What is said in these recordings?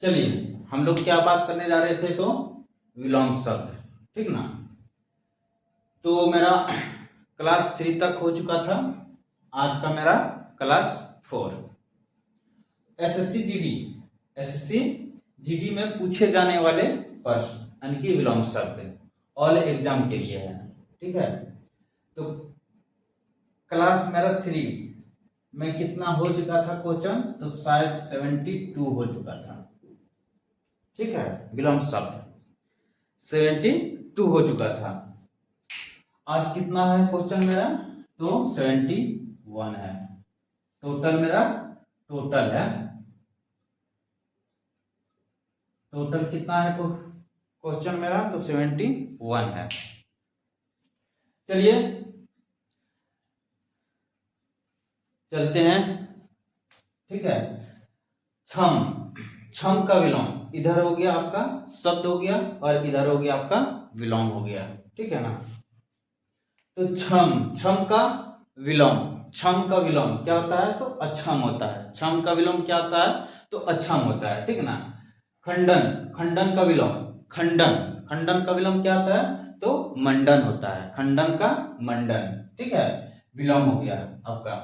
चलिए हम लोग क्या बात करने जा रहे थे, तो विलोम शब्द, ठीक ना। तो मेरा क्लास 3 तक हो चुका था, आज का मेरा क्लास 4। एसएससी जीडी में पूछे जाने वाले प्रश्न यानी कि विलोम शब्द ऑल एग्जाम के लिए है, ठीक है। तो क्लास मेरा 3 में कितना हो चुका था क्वेश्चन, तो शायद 72 हो चुका था, ठीक है। विलोम शब्द 72 हो चुका था। आज कितना है क्वेश्चन मेरा, तो 71 है टोटल मेरा। टोटल कितना है क्वेश्चन मेरा, तो 71 है। चलिए चलते हैं, ठीक है। छम का विलोम, इधर हो गया आपका शब्द हो गया और इधर हो गया आपका विलोम हो गया, ठीक है ना। तो छम का विलोम क्या होता है, तो अक्षम होता है। छम का विलोम क्या होता है, तो अक्षम होता है, ठीक ना। खंडन का विलोम क्या होता है, तो मंडन होता है। खंडन का मंडन, ठीक है, विलोम हो गया आपका।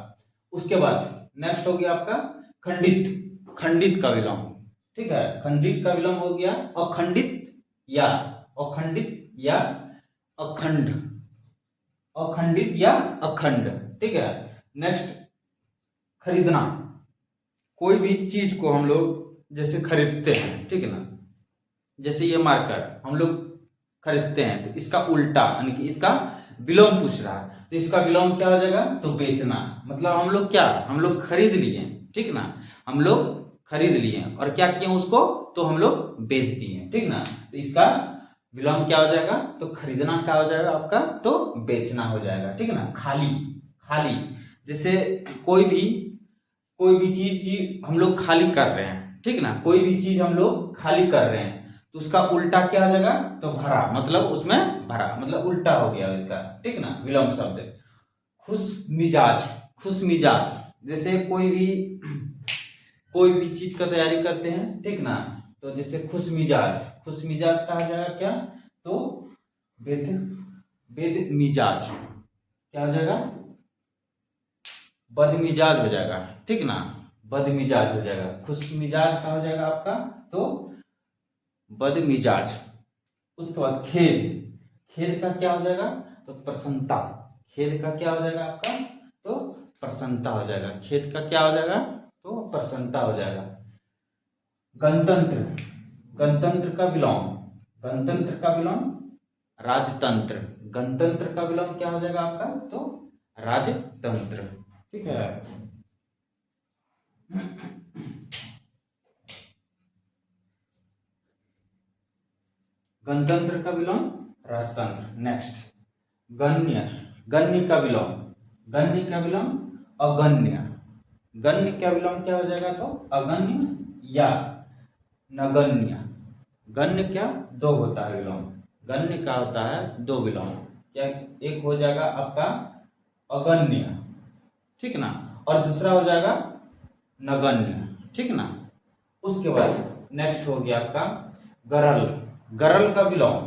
उसके बाद नेक्स्ट हो गया आपका खंडित का विलोम, ठीक है। खंडित का विलोम हो गया अखंडित या अखंड, ठीक है। नेक्स्ट खरीदना, कोई भी चीज को हम लोग जैसे खरीदते हैं, ठीक है ना। जैसे ये मार्कर हम लोग खरीदते हैं, तो इसका उल्टा यानी कि इसका विलोम पूछ रहा है, तो इसका विलोम क्या हो जाएगा, तो बेचना। मतलब हम लोग खरीद लिए, ठीक ना। हम लोग खरीद लिए और क्या किए उसको, तो हम लोग बेच दिए, ठीक ना। तो इसका विलोम क्या हो जाएगा, तो खरीदना क्या हो जाएगा आपका, तो बेचना हो जाएगा, ठीक है ना। खाली जैसे कोई भी चीज हम लोग खाली कर रहे हैं, ठीक ना। कोई भी चीज हम लोग खाली कर रहे हैं, तो उसका उल्टा क्या हो जाएगा, तो भरा। मतलब उसमें भरा मतलब उल्टा हो गया इसका, ठीक ना, विलोम शब्द। खुश मिजाज जैसे कोई भी चीज का तैयारी करते हैं, ठीक ना। तो जैसे खुश मिजाज कहा जाएगा क्या, तो बेद मिजाज क्या हो जाएगा, बदमिजाज हो जाएगा, ठीक ना। बदमिजाज हो जाएगा। खुश मिजाज का हो जाएगा आपका, तो बदमिजाज। उसके बाद खेद का क्या हो जाएगा, तो प्रसन्नता। खेद का क्या हो जाएगा आपका, तो प्रसन्नता हो जाएगा। खेद का क्या हो जाएगा, तो प्रसन्नता हो जाएगा। गणतंत्र का विलोम राजतंत्र। गणतंत्र का विलोम क्या हो जाएगा आपका, तो राजतंत्र, ठीक है। गणतंत्र का विलोम राजतंत्र। नेक्स्ट गण्य का विलोम अगण्य। गण्य का विलोम क्या हो जाएगा, तो अगण्य या नगण्य। गण्य क्या, दो होता है विलोम। गण्य का होता है दो विलोम, क्या एक हो जाएगा आपका अगण्य, ठीक ना, और दूसरा हो जाएगा नगण्य, ठीक ना। उसके बाद नेक्स्ट हो गया आपका गरल का विलोम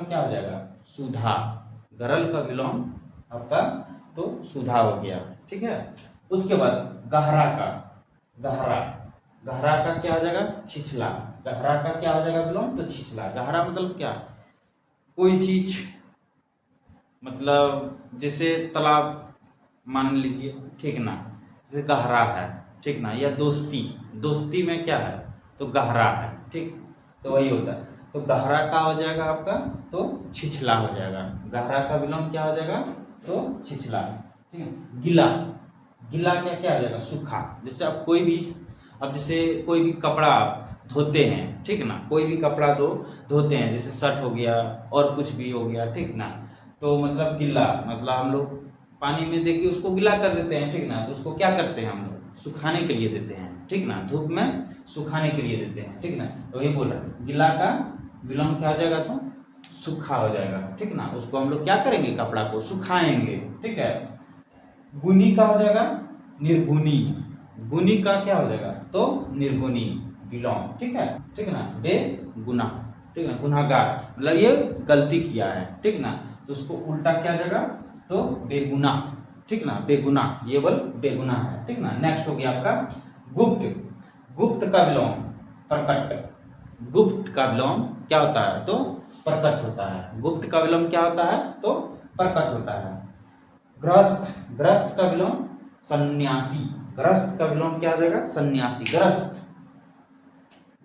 क्या हो जाएगा, सुधा। गरल का विलोम आपका, तो सुधा हो गया, ठीक है। उसके बाद गहरा का क्या हो जाएगा, छिछला। गहरा का क्या हो जाएगा विलोम, तो छिछला। गहरा मतलब क्या, कोई चीज, मतलब जैसे तालाब मान लीजिए, ठीक ना, जैसे गहरा है, ठीक ना। या दोस्ती में क्या है, तो गहरा है, ठीक। तो वही होता है, तो गहरा का हो जाएगा आपका, तो छिछला हो जाएगा। गहरा का विलोम क्या हो जाएगा, तो छिछला, ठीक है। गिला क्या हो जाएगा, सूखा। जैसे आप जैसे कोई भी कपड़ा धोते हैं, ठीक ना। कोई भी कपड़ा धोते हैं, जैसे शर्ट हो गया और कुछ भी हो गया, ठीक ना। तो मतलब गिला मतलब हम लोग पानी में देके उसको गिला कर देते हैं, ठीक ना। तो उसको क्या करते हैं, हम लोग सुखाने के लिए देते हैं, ठीक ना। धूप में सुखाने के लिए देते हैं, ठीक ना। तो वही बोल रहा, गिला का विलोम क्या हो जाएगा, तो सूखा हो जाएगा, ठीक ना। उसको हम लोग क्या करेंगे, कपड़ा को सुखाएंगे, ठीक है। गुनी का हो जाएगा निर्गुणी। गुनी का क्या हो जाएगा, तो निर्गुणी। बिलोंग, ठीक है, ठीक ना, बेगुनाह, ठीक ना, गुनाहगार मतलब ये गलती किया है, ठीक ना, तो उसको उल्टा क्या जाएगा, तो बेगुनाह, ठीक ना, बेगुनाह, ये बोल बेगुनाह है, ठीक ना। नेक्स्ट हो गया आपका गुप्त। गुप्त का विलोम प्रकट। गुप्त का विलोम क्या होता है, तो प्रकट होता है। गुप्त का विलोम क्या होता है, तो प्रकट होता है। ग्रस्त। ग्रस्त का विलोम सन्यासी। ग्रस्त का विलोम क्या हो जाएगा, सन्यासी। ग्रस्त,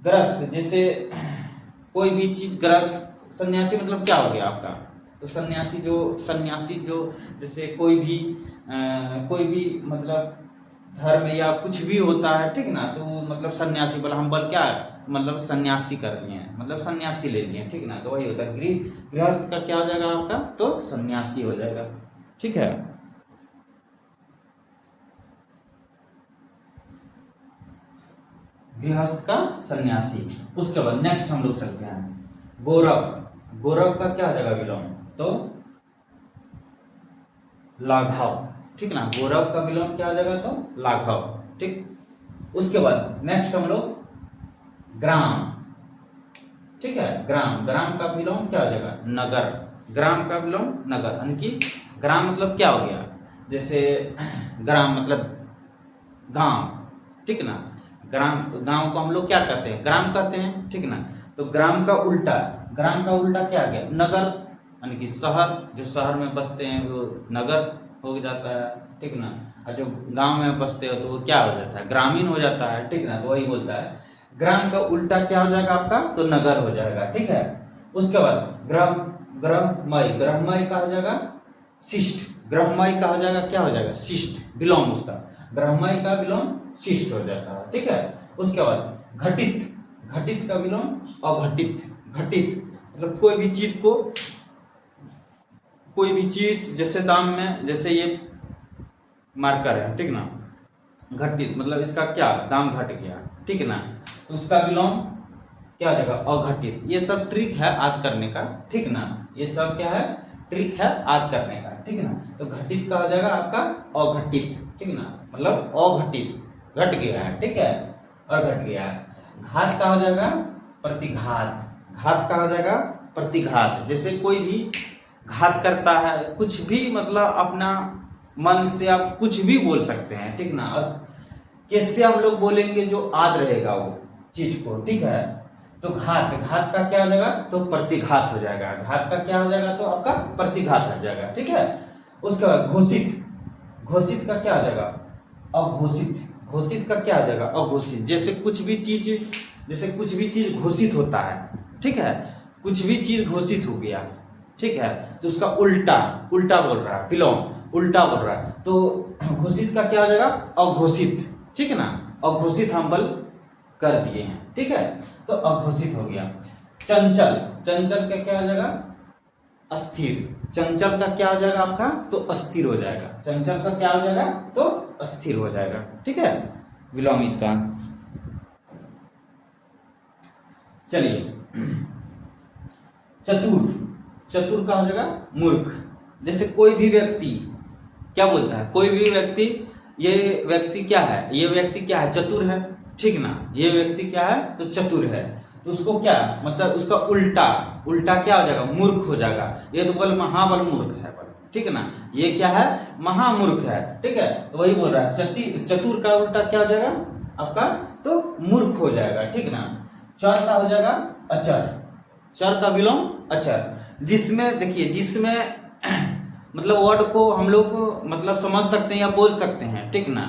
ग्रस्त जैसे कोई भी चीज ग्रस्त, सन्यासी मतलब क्या हो गया आपका, तो सन्यासी जो जैसे कोई भी मतलब धर्म या कुछ भी होता है, ठीक ना, तो मतलब सन्यासी बोला, हम बोल क्या है, मतलब सन्यासी कर लिए हैं, मतलब सन्यासी ले लिए, ठीक ना, तो वही होता है। गृहस्थ का क्या हो जाएगा आपका, तो सन्यासी हो जाएगा, ठीक है। गृहस्थ का सन्यासी। उसके बाद नेक्स्ट हम लोग चलते हैं गौरव। गौरव का क्या हो जाएगा विलोम, तो लाघव, ठीक ना, गौरव का विलोम क्या हो जाएगा, तो लाघव, ठीक। उसके बाद नेक्स्ट हम लोग ग्राम, ठीक है, ग्राम। ग्राम का विलोम क्या हो जाएगा, नगर। ग्राम का विलोम नगर, यानी कि ग्राम मतलब क्या हो गया, जैसे ग्राम मतलब गांव, ठीक ना, ग्राम, गांव को हम लोग क्या कहते हैं, ग्राम कहते हैं, ठीक ना, तो ग्राम का उल्टा, ग्राम का उल्टा क्या गया, नगर, यानी कि शहर, जो शहर में बसते हैं वो नगर हो जाता है, ठीक ना, और जो गांव में बसते हो तो वो क्या हो जाता है, ग्रामीण हो जाता है, ठीक ना, तो वही बोलता है ग्राम का उल्टा क्या हो जाएगा आपका, तो नगर हो जाएगा, ठीक है। उसके बाद ग्रह, ग्रहमय। ग्रहमय का हो जाएगा शिष्ट। ग्रहमय का हो जाएगा क्या हो जाएगा, शिष्ट, विलोम उसका। ग्रहमय का विलोम शिष्ट हो जाता है, ठीक है। उसके बाद घटित। घटित का विलोम अघटित। घटित मतलब कोई भी चीज जैसे दाम में, जैसे ये मार्कर है, ठीक ना, घटित मतलब इसका क्या दाम घट गया, ठीक ना, तो उसका विलोम क्या हो जाएगा, अघटित। ये सब ट्रिक है याद करने का, ठीक ना, ये सब क्या है, ट्रिक है याद करने का, ठीक ना। तो घटित का हो जाएगा आपका अघटित, ठीक ना, मतलब अघटित, घट गया है, ठीक है, और घट गया है। घात का हो जाएगा प्रतिघात। घात का हो जाएगा प्रतिघात, जैसे कोई भी घात करता है, कुछ भी मतलब अपना मन से आप कुछ भी बोल सकते हैं, ठीक ना, और कैसे हम लोग बोलेंगे जो याद रहेगा वो चीज को, ठीक है। तो घात, घात का क्या हो जाएगा, तो प्रतिघात हो जाएगा। घात का क्या हो जाएगा, तो आपका प्रतिघात हो जाएगा, ठीक है। उसके बाद घोषित। घोषित का क्या हो जाएगा, अघोषित। घोषित का क्या हो जाएगा, अघोषित, जैसे कुछ भी चीज घोषित होता है, ठीक है, कुछ भी चीज घोषित हो गया, ठीक है, तो उसका उल्टा, उल्टा बोल रहा है, विलोम उल्टा बोल रहा है, तो घोषित का क्या हो जाएगा, अघोषित, ठीक है ना, अघोषित हम बल कर दिए हैं, ठीक है, तो अघोषित हो गया। चंचल। चंचल का क्या हो जाएगा, अस्थिर। चंचल का क्या हो जाएगा आपका, तो अस्थिर हो जाएगा। चंचल का क्या हो जाएगा, तो अस्थिर हो जाएगा, ठीक है, विलोम इसका। चलिए चतुर। चतुर का हो जाएगा मूर्ख। जैसे कोई भी व्यक्ति क्या बोलता है, कोई भी व्यक्ति, ये व्यक्ति क्या है, ये व्यक्ति क्या है, चतुर है, ठीक ना, ये व्यक्ति क्या है, तो चतुर है, तो उसको क्या मतलब उसका उल्टा, उल्टा क्या हो जाएगा, मूर्ख हो जाएगा। ये तो बल महाबल मूर्ख है, ठीक है ना, ये क्या है, महामूर्ख है, ठीक है, तो वही बोल रहा है। चतुर का उल्टा क्या हो जाएगा आपका, तो मूर्ख हो जाएगा, ठीक ना। चर का हो जाएगा अचर। चर का विलोम अचर, जिसमें देखिए, जिसमें मतलब वर्ड को हम लोग मतलब समझ सकते हैं या बोल सकते हैं, ठीक ना,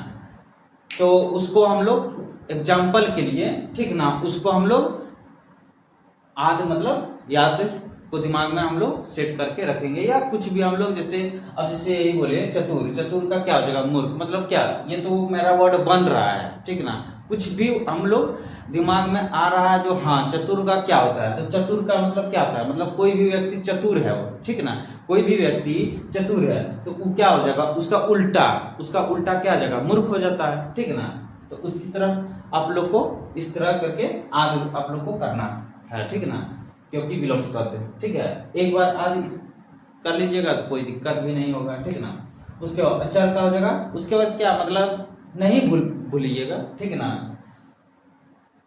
तो उसको हम लोग एग्जाम्पल के लिए, ठीक ना, उसको हम लोग मतलब याद को दिमाग में हम लोग सेट करके रखेंगे, या कुछ भी हम लोग जैसे अब जैसे यही बोले चतुर। चतुर का क्या हो जाएगा, मूर्ख, मतलब क्या, ये तो मेरा वर्ड बन रहा है, ठीक ना, कुछ भी हम लोग दिमाग में आ रहा है जो, हाँ चतुर का क्या होता है, तो चतुर का मतलब क्या होता है, मतलब कोई भी व्यक्ति चतुर है वो, ठीक ना, कोई भी व्यक्ति चतुर है तो वो क्या हो जाएगा, उसका उल्टा क्या हो जाएगा, मूर्ख हो जाता है, ठीक ना। तो उसी तरह आप लोग को इस तरह करके आगे आप लोग को करना है, ठीक ना, क्योंकि विलोम शब्द, ठीक है, एक बार आदि कर लीजिएगा तो कोई दिक्कत भी नहीं होगा, ठीक ना। उसके बाद अचर का हो जाएगा, उसके बाद क्या मतलब नहीं भूलिएगा, ठीक ना।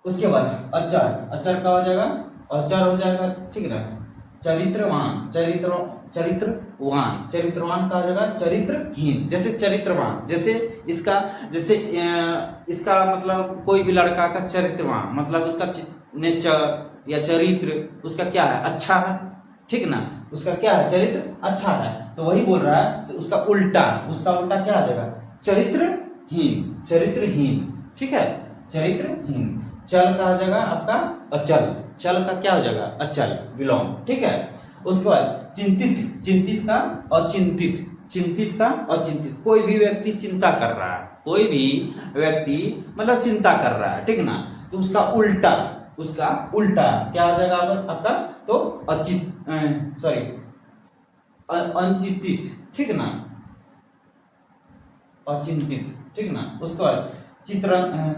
उसके बाद अचर, अचर का हो जाएगा अचर हो जाएगा, ठीक ना। चरित्रवान, चरित्रवान, चरित्रवान का हो जाएगा चरित्रहीन। जैसे चरित्रवान, जैसे इसका इसका मतलब कोई भी लड़का का चरित्रवान मतलब उसका नेचर या चरित्र उसका क्या है, अच्छा है, ठीक ना। उसका क्या है, चरित्र अच्छा है। तो वही बोल रहा है, तो उसका उल्टा क्या आ जाएगा, चरित्रहीन, चरित्रहीन, ठीक है, चरित्रहीन। चल का हो जाएगा आपका अचल, चल का क्या हो जाएगा, अचल, विलोम, ठीक है। उसके बाद चिंतित, चिंतित का अचिंतित, चिंतित का अचिंतित। कोई भी व्यक्ति चिंता कर रहा है, कोई भी व्यक्ति मतलब चिंता कर रहा है, ठीक ना। तो उसका उल्टा क्या हो जाएगा आपका, तो अनचिंतित, ठीक ना, अचिंतित, ठीक ना। उसके बाद चित्ररतन,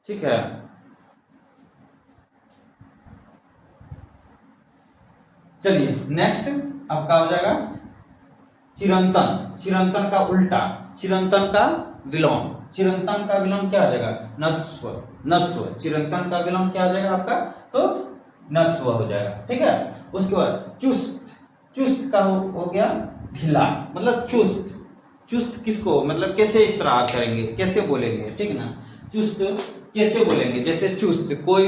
ठीक है। चलिए नेक्स्ट आपका हो जाएगा चिरंतन, चिरंतन का उल्टा, चिरंतन का विलोम, चिरंतन का विलोम क्या हो जाएगा, नस्व, नस्व, चिरंतन का विलोम क्या हो जाएगा आपका, तो नस्व हो जाएगा, ठीक है। उसके बाद चुस्त, चुस्त का हो गया ढीला, मतलब चुस्त, चुस्त किसको मतलब कैसे इस्तेमाल करेंगे, कैसे बोलेंगे, ठीक ना। चुस्त कैसे बोलेंगे, जैसे चुस्त कोई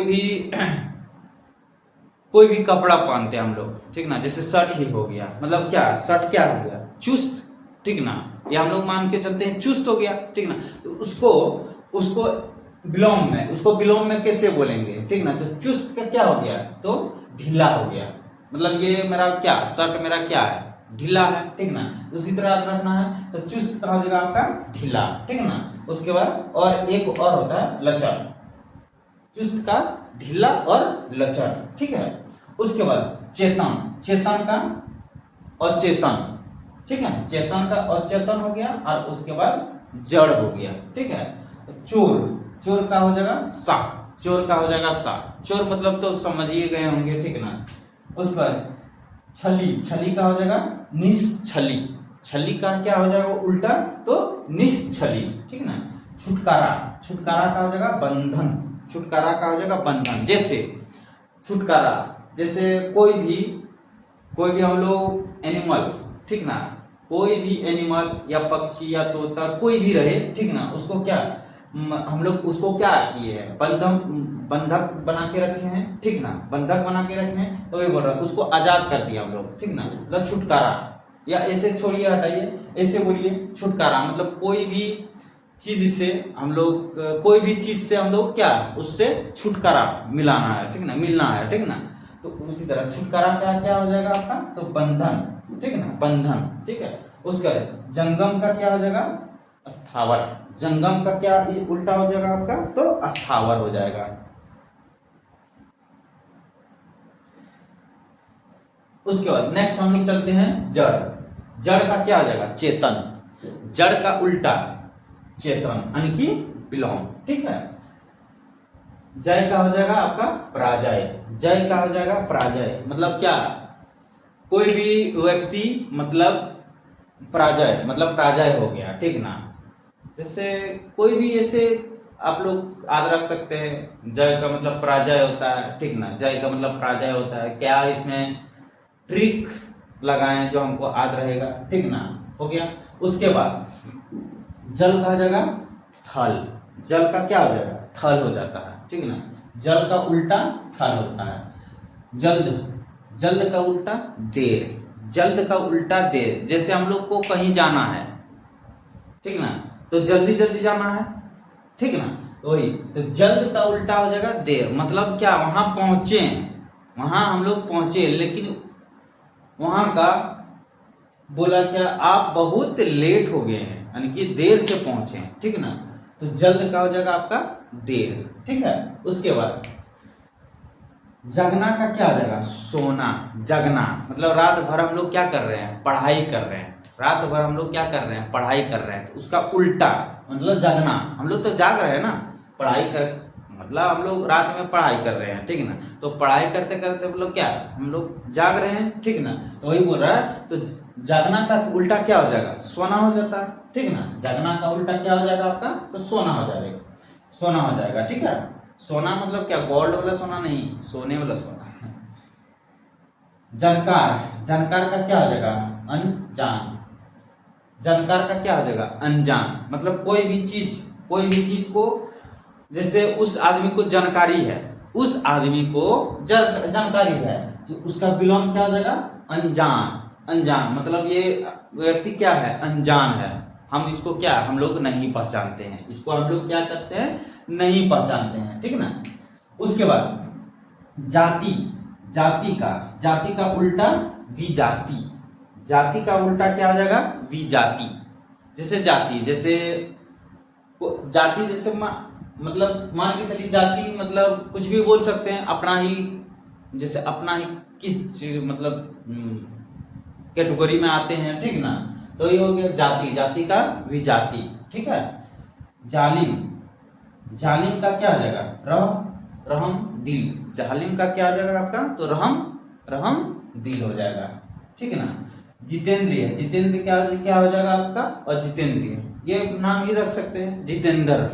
भी कपड़ा पहनते हैं हम लोग, ठीक ना, जैसे शर्ट ही हो गया, मतलब क्या शर्ट क्या हो गया, चुस्त, ठीक ना। ये हम लोग मान के चलते हैं चुस्त हो गया, ठीक ना। तो उसको विलोम में कैसे बोलेंगे, ठीक ना। तो चुस्त का क्या हो गया, तो ढीला हो गया, मतलब ये मेरा क्या शर्ट मेरा क्या है, ढीला है, ठीक ना। उसी तरह याद रखना है, तो चुस्त का हो जाएगा आपका ढीला, ठीक ना। उसके बाद और एक और होता है लचर, चुस्त का ढीला और लचर, ठीक है। उसके बाद चेतन, चेतन का अचेतन, ठीक है, चेतन का अचेतन हो गया, और उसके बाद जड़ हो गया, ठीक है। चोर, चोर का हो जाएगा सा, चोर का हो जाएगा सा, चोर मतलब तो समझिए गए होंगे, ठीक ना। उसके बाद छली, छली का हो जाएगा निश्छली, छली का क्या हो जाएगा उल्टा, तो निश्छली, ठीक ना। छुटकारा, छुटकारा का हो जाएगा बंधन, छुटकारा का हो जाएगा बंधन। जैसे छुटकारा, जैसे कोई भी हम लोग एनिमल, ठीक ना, कोई भी एनिमल या पक्षी या तोता कोई भी रहे, ठीक ना, उसको क्या हम लोग उसको क्या किए हैं, बंधक बना के रखे हैं, ठीक ना, बंधक बना के रखे हैं। तो ये बोल रहा है उसको आजाद कर दिया हम लोग, ठीक ना, मतलब छुटकारा। या ऐसे छोड़िए, हटाइए, ऐसे बोलिए छुटकारा, मतलब कोई भी चीज से हम लोग, कोई भी चीज से हम लोग क्या उससे छुटकारा मिलाना है, ठीक ना, मिलना है, ठीक ना। तो उसी तरह छुटकारा क्या क्या हो जाएगा आपका, तो बंधन, ठीक ना, बंधन, ठीक है। उसका जंगम का क्या हो जाएगा, स्थावर, जंगम का क्या उल्टा हो जाएगा आपका, तो स्थावर हो जाएगा। उसके बाद नेक्स्ट हम लोग चलते हैं जड़, जड़ का क्या हो जाएगा, चेतन, जड़ का उल्टा चेतन, यानी कि विलोम, ठीक है। जय का हो जाएगा आपका पराजय, जय का हो जाएगा पराजय, मतलब क्या, कोई भी व्यक्ति मतलब पराजय हो गया, ठीक ना। जैसे कोई भी ऐसे आप लोग याद रख सकते हैं, जय का मतलब पराजय होता है, ठीक ना, जय का मतलब पराजय होता है। क्या इसमें ट्रिक लगाएं जो हमको याद रहेगा, ठीक ना, हो गया। उसके बाद जल का हो जाएगा थल, जल का क्या हो जाएगा, थल हो जाता है, ठीक ना। जल का उल्टा थल होता है। जल्द का उल्टा देर, जल्द का उल्टा देर। जैसे हम लोग को कहीं जाना है, ठीक ना, तो जल्दी जल्दी जाना है, ठीक ना, वही तो जल्द का उल्टा हो जाएगा देर, मतलब क्या वहां पहुंचे, वहां हम लोग पहुंचे, लेकिन वहां का बोला क्या, आप बहुत लेट हो गए हैं, यानी कि देर से पहुंचे, ठीक ना। तो जल्द का हो जाएगा आपका देर, ठीक है। उसके बाद जगना का क्या हो जाएगा, सोना, जगना मतलब रात भर हम लोग क्या कर रहे हैं, पढ़ाई कर रहे हैं, रात भर हम लोग क्या कर रहे हैं, पढ़ाई कर रहे हैं। तो उसका उल्टा मतलब जगना, हम लोग तो जाग रहे हैं ना, पढ़ाई कर मतलब हम लोग रात में पढ़ाई कर रहे हैं, ठीक ना। तो पढ़ाई करते करते मतलब क्या हम लोग जाग रहे हैं, ठीक ना। तो वही बोल रहा है, तो जागना का उल्टा क्या हो जाएगा, सोना हो जाता है, ठीक ना। जागना का उल्टा क्या हो जाएगा आपका, तो सोना हो जाएगा, सोना हो जाएगा, ठीक है। सोना मतलब क्या, गोल्ड वाला सोना नहीं, सोने वाला सोना। जानकार, जानकार का क्या हो जाएगा, अनजान। जानकार का क्या हो जाएगा, अनजान। मतलब कोई भी चीज को, जैसे उस आदमी को जानकारी है, उस आदमी को जानकारी है, तो उसका विलोम क्या हो जाएगा, अनजान। अनजान मतलब ये व्यक्ति क्या है, अनजान है। हम इसको क्या, हम लोग नहीं पहचानते हैं, इसको हम लोग क्या करते हैं, नहीं पहचानते हैं, ठीक ना। उसके बाद जाति, जाति का उल्टा विजाति। जाति का उल्टा क्या हो जाएगा, विजाति। जैसे जाति, जैसे जाति, जैसे मतलब मान के चलिए जाति मतलब कुछ भी बोल सकते हैं, अपना ही, जैसे अपना ही किस मतलब कैटेगरी में आते हैं, ठीक ना। तो ये हो गया जाति, जाति का विजाति, ठीक है। जालिम, जालिम का क्या हो जाएगा, रहम दिल। जालिम का क्या हो जाएगा आपका, तो रहम दिल हो जाएगा, ठीक है ना। जितेंद्रिय, जितेंद्र क्या हो जाएगा आपका, और जितेंद्रिय, ये नाम ही रख सकते हैं, जितेंद्र,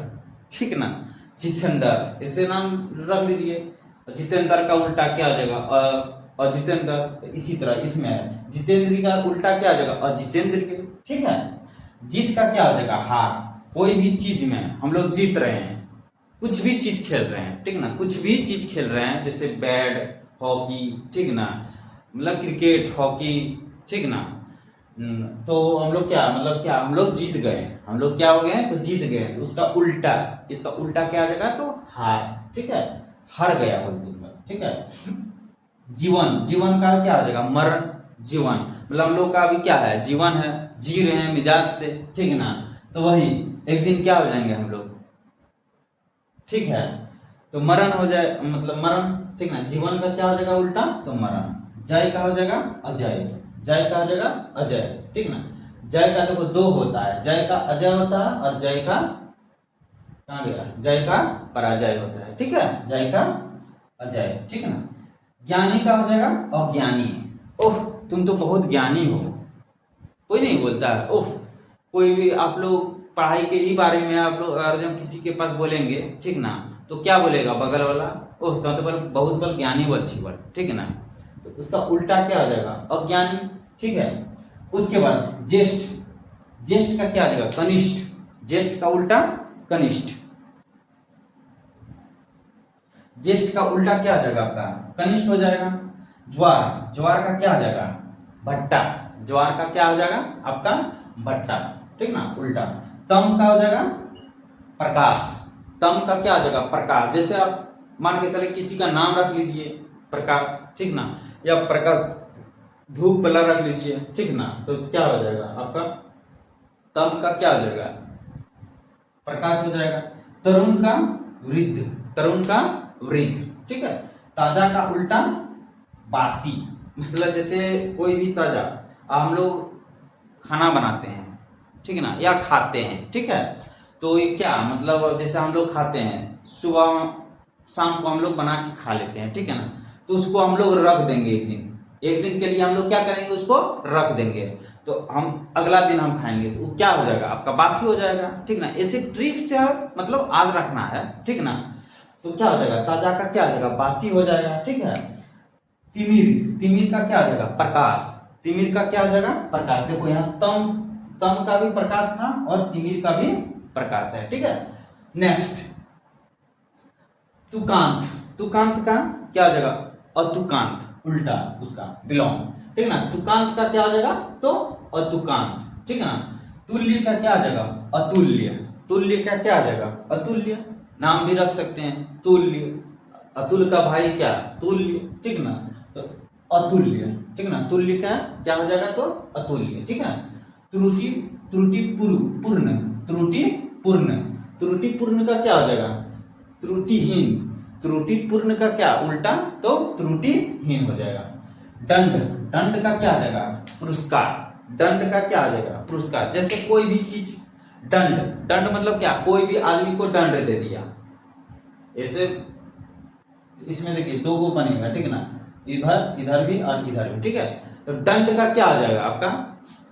ठीक ना। जितेंद्र इसे नाम रख लीजिए। जितेंद्र का उल्टा क्या हो जाएगा, अजितेंद्र। इसी तरह इसमें है, जितेंद्र का उल्टा क्या हो जाएगा, अजितेंद्र, ठीक है। जीत का क्या हो जाएगा, हार। कोई भी चीज में हम लोग जीत रहे हैं, कुछ भी चीज खेल रहे हैं, ठीक ना, कुछ भी चीज खेल रहे हैं, जैसे बैट, हॉकी, ठीक ना, मतलब क्रिकेट, हॉकी, ठीक ना। तो हम लोग क्या, मतलब क्या, हम लोग जीत गए, हम लोग क्या हो गए, तो जीत गए। तो उसका उल्टा, इसका उल्टा क्या आ जाएगा, तो हार, ठीक है, हार गया बोल दूंगा, ठीक है। जीवन, जीवन का क्या आ जाएगा, मरण। जीवन मतलब हम लोग का अभी क्या है, जीवन है, जी रहे हैं मिजाज से, ठीक है ना। तो वही एक दिन क्या हो जाएंगे हम लोग, ठीक है। तो मरण हो जाए, मतलब मरण, ठीक ना। जीवन का क्या हो जाएगा उल्टा, तो मरण। जय का हो जाएगा अजय, जय का हो जाएगा अजय, ठीक ना। जय का देखो दो होता है, जय का अजय होता है, और जय का कहाँ गया, जय का पराजय होता है, ठीक है। जय का अजय, ठीक है ना। ज्ञानी का हो जाएगा अज्ञानी। ओह तुम तो बहुत ज्ञानी हो, कोई नहीं बोलता है ओह। कोई भी आप लोग पढ़ाई के ही बारे में आप लोग अगर जब किसी के पास बोलेंगे, ठीक ना, तो क्या बोलेगा बगल वाला, ओह तो बल बहुत बल ज्ञानी बल अच्छी बल, ठीक है ना। तो उसका उल्टा क्या हो जाएगा, अज्ञानी, ठीक है। उसके बाद ज्येष्ठ, ज्येष्ठ का क्या आ जाएगा, कनिष्ठ। ज्येष्ठ का उल्टा कनिष्ठ। ज्येष्ठ का उल्टा क्या आ जाएगा आपका, कनिष्ठ हो जाएगा। ज्वार, ज्वार का क्या आ जाएगा, भट्टा। ज्वार का क्या हो जाएगा आपका, भट्टा, ठीक ना, उल्टा। तम का हो जाएगा प्रकाश। तम का क्या हो जाएगा, प्रकाश। जैसे आप मान के चले किसी का नाम रख लीजिए प्रकाश, ठीक ना, या प्रकाश धूप वाला रख लीजिए, ठीक ना। तो क्या हो जाएगा आपका, तम का क्या हो जाएगा, प्रकाश हो जाएगा। तरुण का वृद्ध, तरुण का वृद्ध, ठीक है। ताजा का उल्टा बासी। मतलब जैसे कोई भी ताजा, हम लोग खाना बनाते हैं, ठीक है ना, या खाते हैं, ठीक है। तो ये क्या मतलब, जैसे हम लोग खाते हैं सुबह शाम को हम लोग बना के खा लेते हैं, ठीक है ना। तो उसको हम लोग रख देंगे एक दिन, एक दिन के लिए हम लोग क्या करेंगे, उसको रख देंगे। तो हम अगला दिन हम खाएंगे, तो क्या हो जाएगा आपका, बासी हो जाएगा, ठीक ना। ऐसे ट्रिक से मतलब याद रखना है, ठीक ना। तो क्या हो जाएगा, ताजा का क्या हो जाएगा, बासी हो जाएगा, ठीक है। तिमिर, तिमिर का क्या हो जाएगा, प्रकाश। तिमिर का क्या हो जाएगा, प्रकाश। देखो यहाँ तम, तम का भी प्रकाश था और तिमिर का भी प्रकाश है, ठीक है। नेक्स्ट तुकांत, तुकांत का क्या हो जाएगा, अतुकांत, उल्टा उसका विलोम, ठीक है ना। तुकांत का क्या हो जाएगा, तो अतुकांत, ठीक है ना। तुल्य का क्या आ जाएगा, अतुल्य। तुल्य का क्या आ जाएगा, अतुल्य। नाम भी रख सकते हैं तुल्य, अतुल का भाई क्या, तुल्य, ठीक ना। तो अतुल्य, ठीक ना। तुल्य का क्या हो जाएगा, तो अतुल्य, ठीक है। त्रुटि, त्रुटि पूर्ण, त्रुटि पूर्ण। त्रुटि पूर्ण का क्या हो जाएगा, त्रुटिहीन। त्रुटि पूर्ण का क्या उल्टा, तो त्रुटिहीन हो जाएगा। दंड, दंड का क्या आ जाएगा, पुरस्कार। दंड का क्या आ जाएगा, पुरस्कार। जैसे कोई भी चीज, दंड, दंड मतलब क्या, कोई भी आदमी को दंड दे दिया, ऐसे इसमें देखिए दो को बनेगा, ठीक है ना, इधर इधर भी और इधर भी, ठीक है। तो दंड का क्या आ जाएगा आपका,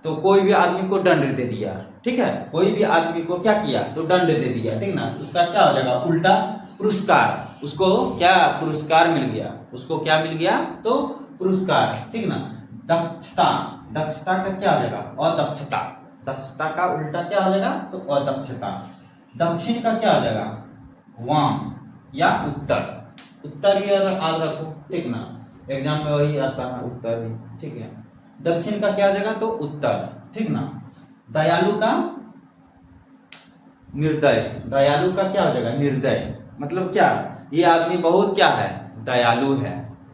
तो कोई भी आदमी को दंड दे दिया, ठीक है, कोई भी आदमी को क्या किया तो दंड दे दिया, ठीक ना, उसका क्या हो जाएगा उल्टा पुरस्कार, उसको क्या पुरस्कार मिल गया, उसको क्या मिल गया तो पुरस्कार, ठीक ना। दक्षता, दक्षता का क्या हो जाएगा अदक्षता, दक्षता का उल्टा क्या हो जाएगा तो अदक्षता। दक्षिण का क्या हो जाएगा वाम या उत्तर, उत्तर ही याद रखो, ठीक ना, एग्जाम में वही आता है उत्तर ही, ठीक है। दक्षिण का क्या हो जाएगा तो उत्तर, ठीक ना। दयालु का निर्दय, दयालु का क्या हो जाएगा निर्दय, मतलब क्या ये आदमी बहुत क्या है दयालु है,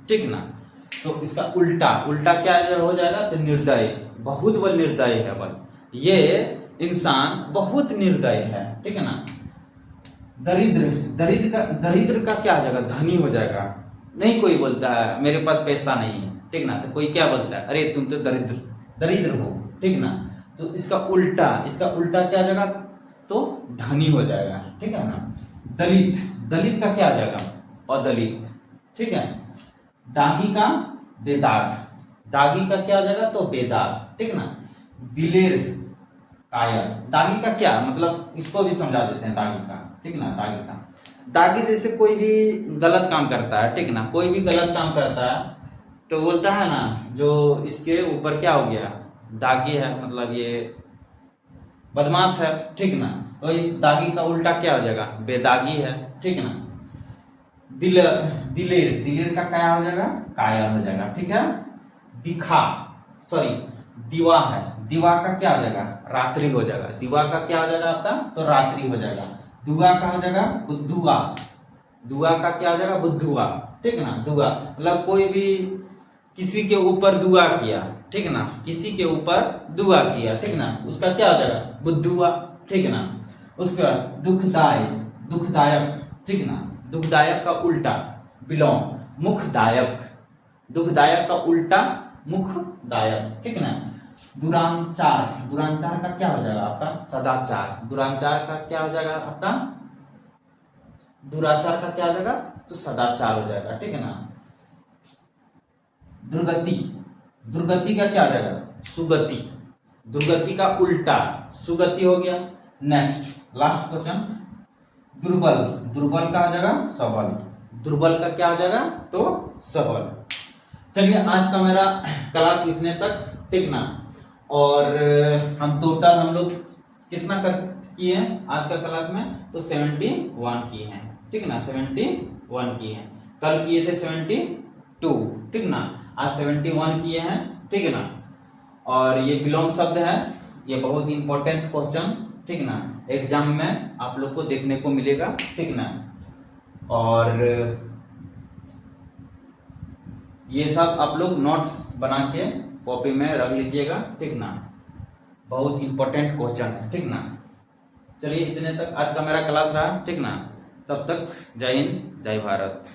ठीक ना। तो इसका उल्टा, उल्टा क्या हो जाएगा तो निर्दय, बहुत बल निर्दय है बल, ये इंसान बहुत निर्दय है, ठीक है ना। दरिद्र, दरिद्र का क्या हो जाएगा धनी हो जाएगा, नहीं कोई बोलता है मेरे पास पैसा नहीं है, ठीक ना, तो कोई क्या बोलता है अरे तुम तो दरिद्र दरिद्र हो, ठीक ना। तो इसका उल्टा क्या हो जाएगा तो धनी हो जाएगा, ठीक है ना। दलित, दलित का क्या आ जाएगा अदलित, ठीक है। दागी का बेदाग, दागी का क्या हो जाएगा तो बेदाग, ठीक ना। दिलेर कायर, दागी का क्या मतलब इसको भी समझा देते हैं दागी का, ठीक ना। दागी का, दागी जैसे कोई भी गलत काम करता है, ठीक ना, कोई भी गलत काम करता है तो बोलता है ना जो इसके ऊपर क्या हो गया दागी है, मतलब ये बदमाश है, ठीक ना। तो ये दागी का उल्टा क्या हो जाएगा बेदागी है, ठीक ना। दिलेर, दिलेर का क्या हो जाएगा कायर हो जाएगा, ठीक है। दिखा सॉरी दीवा है, दीवा का क्या हो जाएगा रात्रि हो जाएगा, दीवा का क्या हो जाएगा आपका तो रात्रि हो जाएगा। दुआ का हो जाएगा बुद्धुआ, दुआ का क्या हो जाएगा बुद्धुआ, ठीक ना। दुआ मतलब कोई भी किसी के ऊपर दुआ किया, ठीक ना, किसी के ऊपर दुआ किया, ठीक ना, उसका क्या हो जाएगा बुद्धुआ, ठीक ना। उसके बाद दुखदाय, दुखदायक, ठीक ना, दुखदायक का उल्टा विलोम मुखदायक, दुखदायक का उल्टा मुखदायक, ठीक ना। दुरांचार, दुरांचार का क्या हो जाएगा आपका सदाचार, दुरांचार का क्या हो जाएगा आपका दुराचार का क्या हो जाएगा तो सदाचार हो जाएगा, ठीक है ना। दुर्गति, दुर्गति का क्या हो जाएगा सुगति, दुर्गति का उल्टा सुगति हो गया। नेक्स्ट लास्ट क्वेश्चन, दुर्बल, दुर्बल का हो जाएगा सबल, दुर्बल का क्या हो जाएगा तो सबल। चलिए आज का मेरा क्लास इतने तक, ठीक ना। और हम टोटल हम लोग कितना कर किए हैं आज का क्लास में तो 71 किए हैं, ठीक ना, 71 किए हैं, कल किए थे 72, ठीक ना, आज 71 किए हैं, ठीक है ना। और ये विलोम शब्द है, ये बहुत इंपॉर्टेंट क्वेश्चन, ठीक ना, एग्जाम में आप लोग को देखने को मिलेगा, ठीक ना। और ये सब आप लोग नोट्स बना के कॉपी में रख लीजिएगा, ठीक ना, बहुत इंपॉर्टेंट क्वेश्चन है, ठीक ना। चलिए इतने तक आज का मेरा क्लास रहा, ठीक ना, तब तक जय हिंद जय भारत।